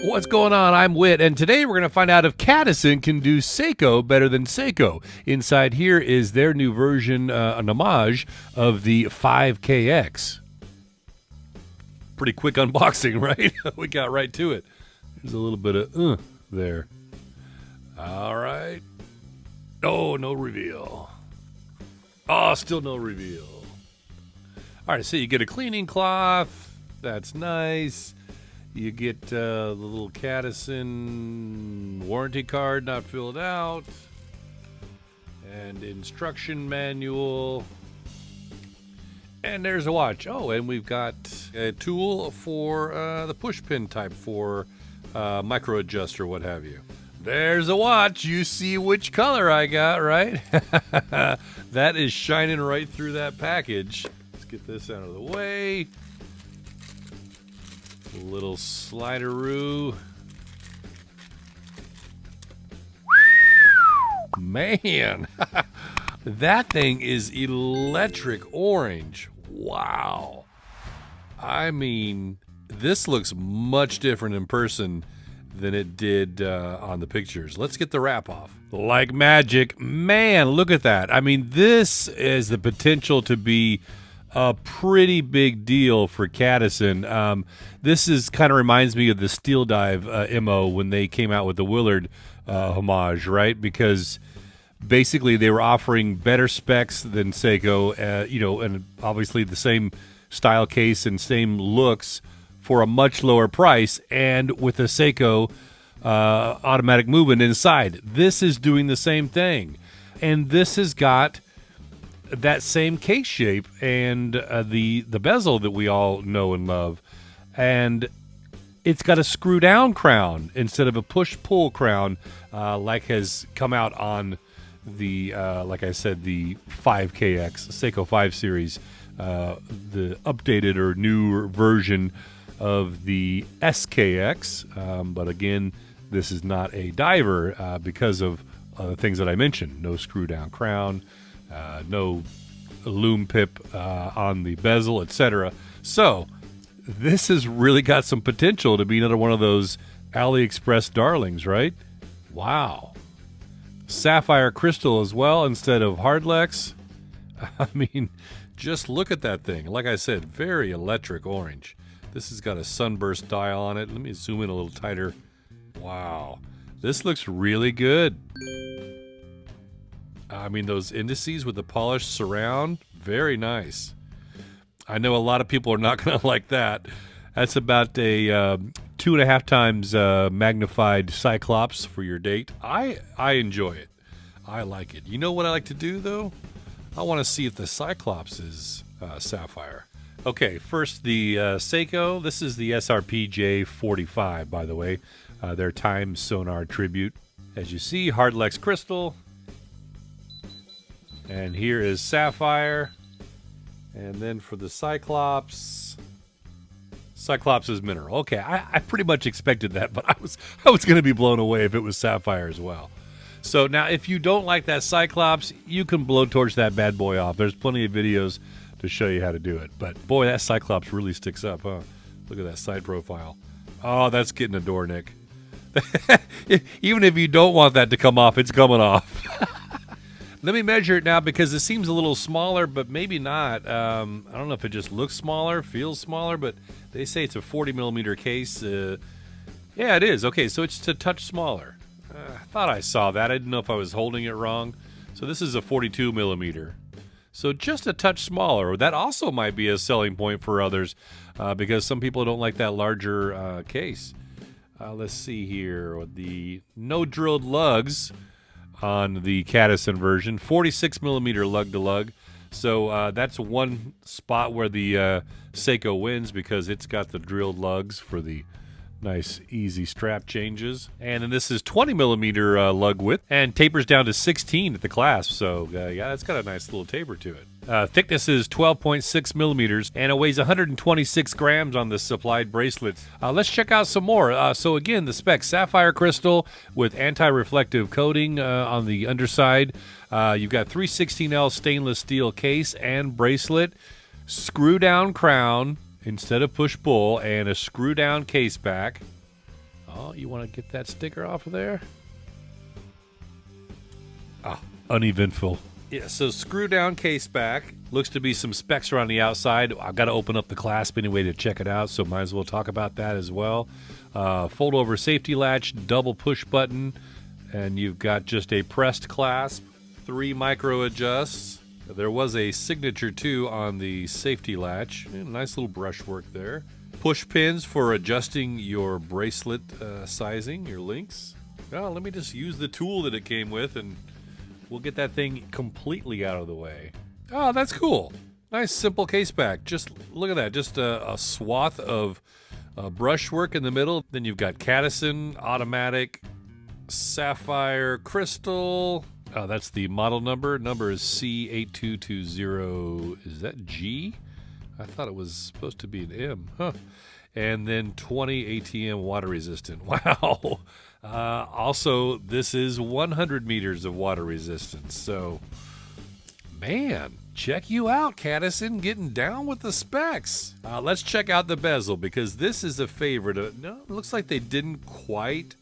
What's going on? I'm Whit, and today we're going to find out if Cadisen can do Seiko better than Seiko. Inside here is their new version, an homage of the 5KX. Pretty quick unboxing, right? We got right to it. There's a little bit of there. All right. Oh, no reveal. Oh, still no reveal. All right, so you get a cleaning cloth. That's nice. You get the little Cadisen warranty card not filled out. And instruction manual. And there's a watch. Oh, and we've got a tool for the push pin type for micro adjust or what have you. There's a watch. You see which color I got, right? That is shining right through that package. Let's get this out of the way. A little slideroo. Man, that thing is electric orange. Wow. I mean, this looks much different in person than it did on the pictures. Let's get the wrap off. Like magic. Man, look at that. I mean, this is the potential to be a pretty big deal for Cadisen. This is kind of reminds me of the Steel Dive MO when they came out with the Willard homage, right? Because basically they were offering better specs than Seiko, and obviously the same style case and same looks for a much lower price, and with a Seiko automatic movement inside. This is doing the same thing, and this has got that same case shape and the bezel that we all know and love, and it's got a screw down crown instead of a push pull crown like has come out on the like I said, the 5KX Seiko 5 series, the updated or newer version of the SKX, but again, this is not a diver because of the things that I mentioned. No screw down crown, no loom pip on the bezel, etc. So this has really got some potential to be another one of those AliExpress darlings, right? Wow. Sapphire crystal as well instead of Hardlex. I mean, just look at that thing. Like I said, very electric orange. This has got a sunburst dial on it. Let me zoom in a little tighter. Wow. This looks really good. I mean, those indices with the polished surround, very nice. I know a lot of people are not going to like that. That's about a 2.5 times magnified Cyclops for your date. I enjoy it. I like it. You know what I like to do, though? I want to see if the Cyclops is sapphire. Okay, first the Seiko. This is the SRP J45, by the way. Their time sonar tribute. As you see, Hardlex crystal. And here is sapphire. And then for the Cyclops, Cyclops is mineral. Okay, I pretty much expected that, but I was going to be blown away if it was sapphire as well. So now, if you don't like that Cyclops, you can blowtorch that bad boy off. There's plenty of videos to show you how to do it. But boy, that Cyclops really sticks up, huh? Look at that side profile. Oh, that's getting a door, Nick. Even if you don't want that to come off, it's coming off. Let me measure it now because it seems a little smaller, but maybe not. I don't know if it just looks smaller, feels smaller, but they say it's a 40 millimeter case. Yeah, it is. Okay, so it's a touch smaller. I thought I saw that. I didn't know if I was holding it wrong. So this is a 42 millimeter. So just a touch smaller. That also might be a selling point for others because some people don't like that larger case. Let's see here. The no drilled lugs on the Cadisen version, 46 millimeter lug to lug. So that's one spot where the Seiko wins because it's got the drilled lugs for the nice easy strap changes. And then this is 20 millimeter lug width and tapers down to 16 at the clasp. So yeah, that's got a nice little taper to it. Thickness is 12.6 millimeters and it weighs 126 grams on the supplied bracelet. Let's check out some more. So again, the specs: sapphire crystal with anti-reflective coating on the underside. You've got 316L stainless steel case and bracelet, screw down crown, instead of push-pull, and a screw-down case back. Oh, you want to get that sticker off of there? Ah, uneventful. Yeah, so screw-down case back. Looks to be some specs around the outside. I've got to open up the clasp anyway to check it out, so might as well talk about that as well. Fold-over safety latch, double push button, and you've got just a pressed clasp, 3 micro adjusts. There was a signature, too, on the safety latch. Nice little brushwork there. Push pins for adjusting your bracelet sizing, your links. Well, let me just use the tool that it came with, and we'll get that thing completely out of the way. Oh, that's cool. Nice, simple case back. Just look at that. Just a swath of brushwork in the middle. Then you've got Cadisen, automatic, sapphire, crystal. Oh, that's the model number. Number is C8220. Is that G? I thought it was supposed to be an M. Huh. And then 20 ATM water resistant. Wow. Also, this is 100 meters of water resistance. So, man, check you out, Cadisen, getting down with the specs. Let's check out the bezel, because this is a favorite. No, it looks like they didn't quite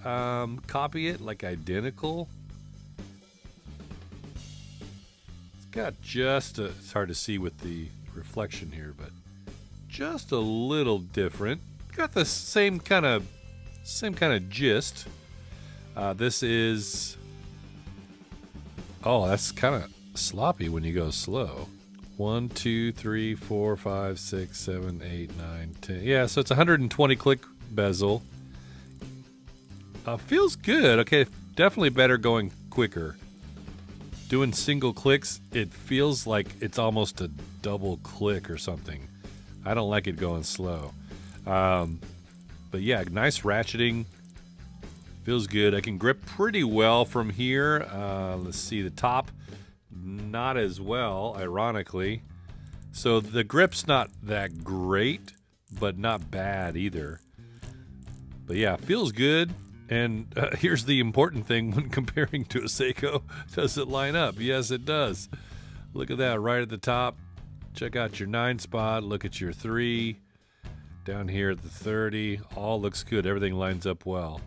copy it, like identical. It's got just a, it's hard to see with the reflection here, but just a little different. Got the same kind of gist. This is, oh, that's kind of sloppy when you go slow. 1, 2, 3, 4, 5, 6, 7, 8, 9, 10. Yeah, so it's 120 click bezel. Feels good. Okay, definitely better going quicker. Doing single clicks, it feels like it's almost a double click or something. I don't like it going slow. But yeah, nice ratcheting. Feels good. I can grip pretty well from here. Let's see, the top, not as well, ironically. So the grip's not that great, but not bad either. But yeah, feels good. And here's the important thing when comparing to a Seiko. Does it line up? Yes, it does. Look at that right at the top. Check out your 9 spot. Look at your 3. Down here at the 30. All looks good. Everything lines up well.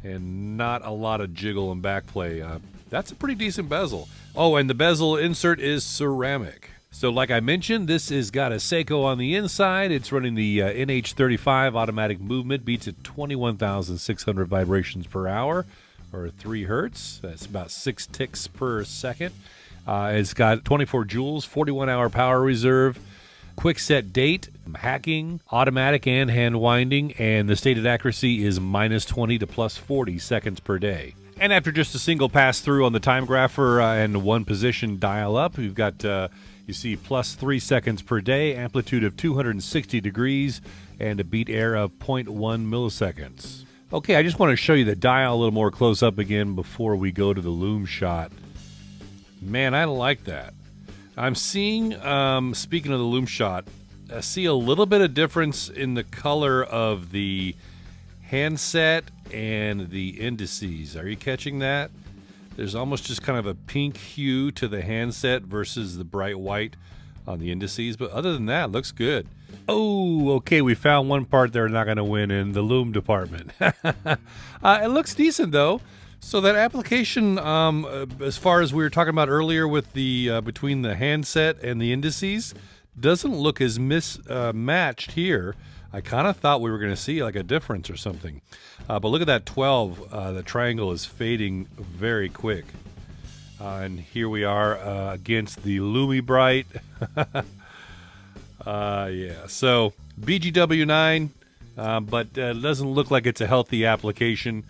And not a lot of jiggle and backplay. That's a pretty decent bezel. Oh, and the bezel insert is ceramic. So like I mentioned, this has got a Seiko on the inside. It's running the NH35 automatic movement. Beats at 21,600 vibrations per hour, or 3 hertz. That's about 6 ticks per second. It's got 24 joules, 41-hour power reserve, quick set date, hacking, automatic and hand winding, and the stated accuracy is -20 to +40 seconds per day. And after just a single pass through on the time grapher and 1 position dial up, we've got you see +3 seconds per day, amplitude of 260 degrees, and a beat error of 0.1 milliseconds. Okay, I just want to show you the dial a little more close up again before we go to the loom shot. Man, I like that. I'm seeing, speaking of the loom shot, I see a little bit of difference in the color of the handset and the indices. Are you catching that? There's almost just kind of a pink hue to the handset versus the bright white on the indices. But other than that, it looks good. Oh, okay, we found one part they're not going to win in the loom department. It looks decent, though. So that application, as far as we were talking about earlier with the between the handset and the indices, doesn't look as mismatched here. I kind of thought we were going to see like a difference or something. But look at that 12. The triangle is fading very quick. And here we are against the Lumi Bright. Yeah, so BGW9, but it doesn't look like it's a healthy application.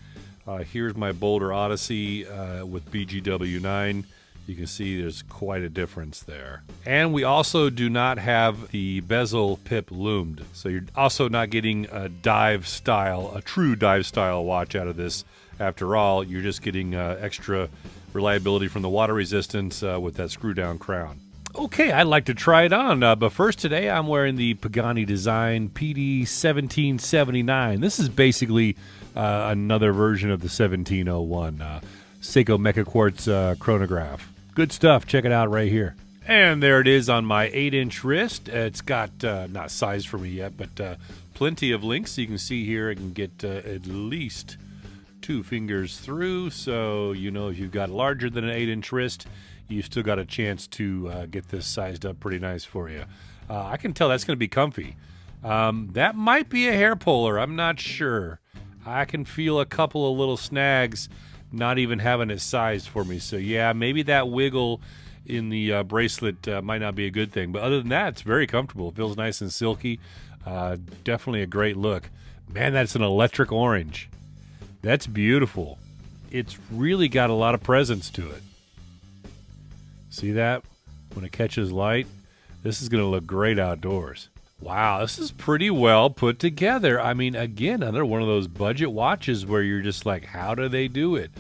Here's my Boulder Odyssey with BGW9. You can see there's quite a difference there. And we also do not have the bezel pip loomed. So you're also not getting a true dive style watch out of this. After all, you're just getting extra reliability from the water resistance with that screw down crown. Okay, I'd like to try it on, but first today I'm wearing the Pagani Design PD 1779. This is basically another version of the 1701 Seiko Mecha Quartz chronograph. Good stuff. Check it out right here. And there it is on my 8-inch wrist. It's got, not sized for me yet, but plenty of links. You can see here I can get at least 2 fingers through. So, you know, if you've got larger than an 8-inch wrist, you've still got a chance to get this sized up pretty nice for you. I can tell that's going to be comfy. That might be a hair puller. I'm not sure. I can feel a couple of little snags not even having it sized for me. So, yeah, maybe that wiggle in the bracelet might not be a good thing, but other than that, it's very comfortable. It feels nice and silky. Definitely a great look. Man, that's an electric orange. That's beautiful. It's really got a lot of presence to it. See that? When it catches light, this is going to look great outdoors. Wow, this is pretty well put together. I mean, again, another one of those budget watches where you're just like, how do they do it?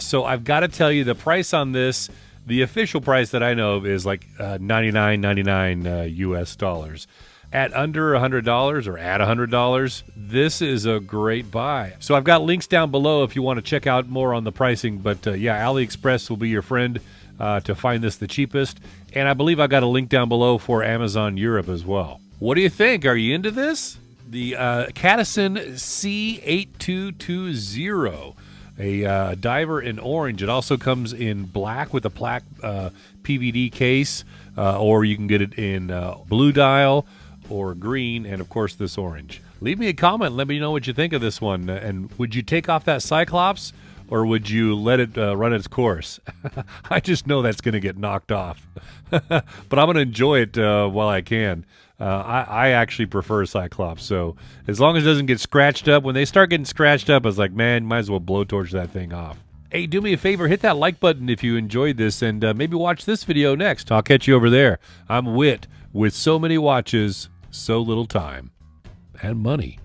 So I've got to tell you, the price on this, the official price that I know of is like $99.99 US dollars. At under $100 or at $100, this is a great buy. So I've got links down below if you want to check out more on the pricing. But yeah, AliExpress will be your friend to find this the cheapest. And I believe I've got a link down below for Amazon Europe as well. What do you think? Are you into this? The Cadisen C8220. A diver in orange. It also comes in black with a black PVD case, or you can get it in blue dial or green, and of course this orange. Leave me a comment. Let me know what you think of this one. And would you take off that Cyclops, or would you let it run its course? I just know that's going to get knocked off. But I'm going to enjoy it while I can. I actually prefer Cyclops, so as long as it doesn't get scratched up. When they start getting scratched up, I was like, man, might as well blowtorch that thing off. Hey, do me a favor, hit that like button if you enjoyed this, and maybe watch this video next. I'll catch you over there. I'm Whit, with so many watches, so little time, and money.